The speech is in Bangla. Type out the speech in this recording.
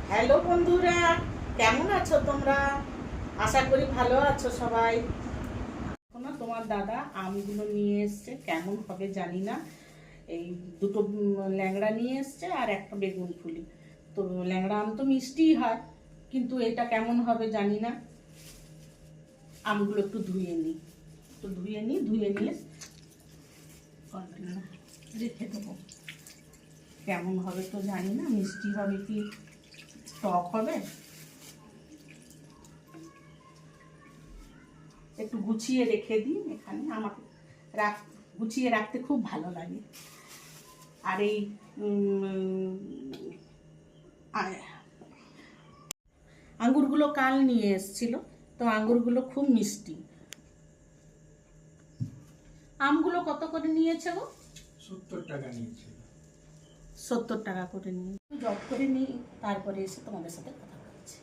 হ্যালো বন্ধুরা, কেমন আছো তোমরা? আশা করি ভালো আছো সবাই। এখন তোমার দাদা আমগুলো নিয়ে এসছে, কেমন হবে জানি না। এই দুটো ল্যাংড়া নিয়ে এসছে আর একটা বেগুন ফুলি। তো ল্যাংড়া আম তো মিষ্টিই হয়, কিন্তু এটা কেমন হবে জানি না। আমগুলো একটু ধুয়ে নিই, ধুয়ে নিয়ে রেখে দেবো। কেমন হবে তো জানি না, মিষ্টি হবে কি টক হবে। একটু গুছিয়ে রেখে দিই এখানে, আমাকে গুছিয়ে রাখতে খুব ভালো লাগে। আর এই আঙ্গুরগুলো কাল নিয়ে এসেছিল, তো আঙ্গুরগুলো খুব মিষ্টি। আমগুলো কত করে নিয়েছে গো? 70 টাকা নিয়েছিল। 70 টাকা করে নিয়ে জব করে নিই, তারপরে এসে তোমাদের সাথে কথা